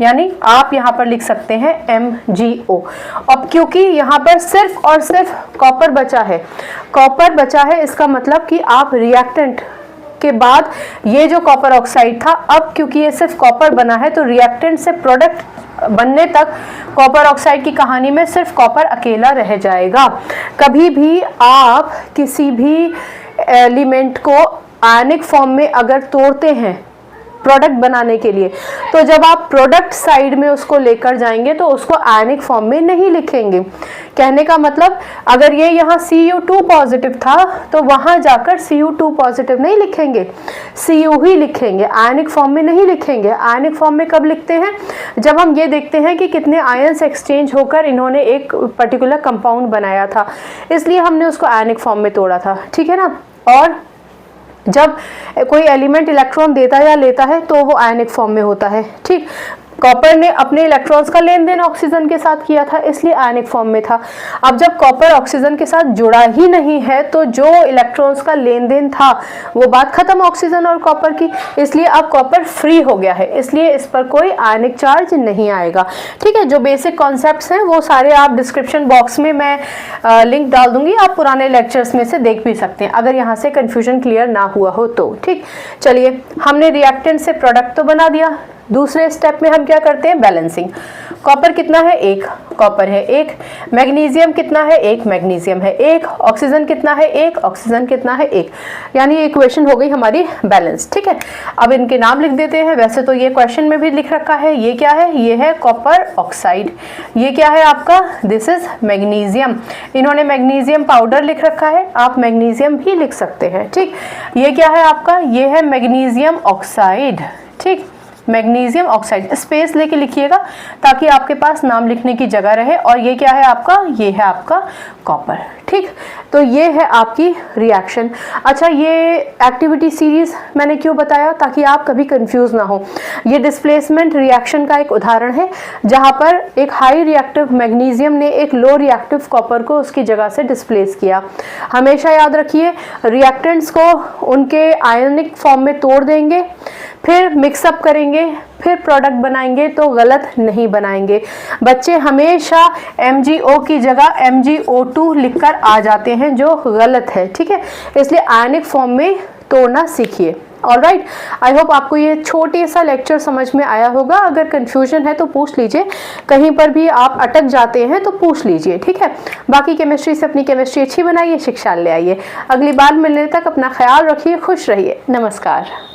यानी आप यहाँ पर लिख सकते हैं MgO। अब क्योंकि यहाँ पर सिर्फ और सिर्फ कॉपर बचा है, कॉपर बचा है, इसका मतलब कि आप रिएक्टेंट के बाद ये जो कॉपर ऑक्साइड था, अब क्योंकि ये सिर्फ कॉपर बना है तो रिएक्टेंट से प्रोडक्ट बनने तक कॉपर ऑक्साइड की कहानी में सिर्फ कॉपर अकेला रह जाएगा। कभी भी आप किसी भी एलिमेंट को आयनिक फॉर्म में अगर तोड़ते हैं प्रोडक्ट बनाने के लिए, तो जब आप प्रोडक्ट साइड में उसको लेकर जाएंगे तो उसको आयनिक फॉर्म में नहीं लिखेंगे। कहने का मतलब अगर ये यहाँ Cu2 पॉजिटिव था तो वहां जाकर Cu2 पॉजिटिव नहीं लिखेंगे, Cu ही लिखेंगे, आयनिक फॉर्म में नहीं लिखेंगे। आयनिक फॉर्म में कब लिखते हैं? जब हम ये देखते हैं कि कितने आयन्स एक्सचेंज होकर इन्होंने एक पर्टिकुलर कंपाउंड बनाया था, इसलिए हमने उसको आयनिक फॉर्म में तोड़ा था, ठीक है ना। और जब कोई एलिमेंट इलेक्ट्रॉन देता या लेता है तो वो आयनिक फॉर्म में होता है, ठीक। कॉपर ने अपने इलेक्ट्रॉन्स का लेन देन ऑक्सीजन के साथ किया था, इसलिए आयनिक फॉर्म में था। अब जब कॉपर ऑक्सीजन के साथ जुड़ा ही नहीं है तो जो इलेक्ट्रॉन्स का लेन देन था वो बात खत्म ऑक्सीजन और कॉपर की, इसलिए अब कॉपर फ्री हो गया है, इसलिए इस पर कोई आयनिक चार्ज नहीं आएगा, ठीक है। जो बेसिक कॉन्सेप्ट्स हैं वो सारे आप डिस्क्रिप्शन बॉक्स में मैं लिंक डाल दूंगी, आप पुराने लेक्चर्स में से देख भी सकते हैं अगर यहाँ से कन्फ्यूजन क्लियर ना हुआ हो तो, ठीक। चलिए, हमने रिएक्टेंट से प्रोडक्ट तो बना दिया। दूसरे स्टेप में हम क्या करते हैं? बैलेंसिंग। कॉपर कितना है? 1 कॉपर है, 1। मैग्नीशियम कितना है? 1 मैग्नीशियम है, 1। ऑक्सीजन कितना है? 1 ऑक्सीजन कितना है? 1। यानी ये इक्वेशन हो गई हमारी बैलेंस, ठीक है। अब इनके नाम लिख देते हैं। वैसे तो ये क्वेश्चन में भी लिख रखा है। ये क्या है? ये है कॉपर ऑक्साइड। ये क्या है आपका? This is magnesium. इन्होंने मैग्नीशियम पाउडर लिख रखा है, आप मैग्नीशियम भी लिख सकते हैं, ठीक। ये क्या है आपका? ये है मैग्नीशियम ऑक्साइड, ठीक। मैग्नीशियम ऑक्साइड, स्पेस लेके लिखिएगा ताकि आपके पास नाम लिखने की जगह रहे। और ये क्या है आपका? ये है आपका कॉपर, ठीक। तो ये है आपकी रिएक्शन। अच्छा, ये एक्टिविटी सीरीज मैंने क्यों बताया? ताकि आप कभी कंफ्यूज ना हो। ये डिस्प्लेसमेंट रिएक्शन का एक उदाहरण है जहां पर एक हाई रिएक्टिव मैग्नीशियम ने एक लो रिएक्टिव कॉपर को उसकी जगह से डिस्प्लेस किया। हमेशा याद रखिए, रिएक्टेंट्स को उनके आयनिक फॉर्म में तोड़ देंगे, फिर मिक्सअप करेंगे, फिर प्रोडक्ट बनाएंगे तो गलत नहीं बनाएंगे। बच्चे हमेशा MgO की जगह MgO2 लिखकर आ जाते हैं जो गलत है, ठीक है। इसलिए आयनिक फॉर्म में तोड़ना सीखिए। ऑलराइट, आई होप आपको ये छोटे सा लेक्चर समझ में आया होगा। अगर कंफ्यूजन है तो पूछ लीजिए, कहीं पर भी आप अटक जाते हैं तो पूछ लीजिए, ठीक है। बाकी केमिस्ट्री से अपनी केमिस्ट्री अच्छी बनाइए, शिक्षा ले आइए। अगली बार मिलने तक अपना ख्याल रखिए, खुश रहिए। नमस्कार।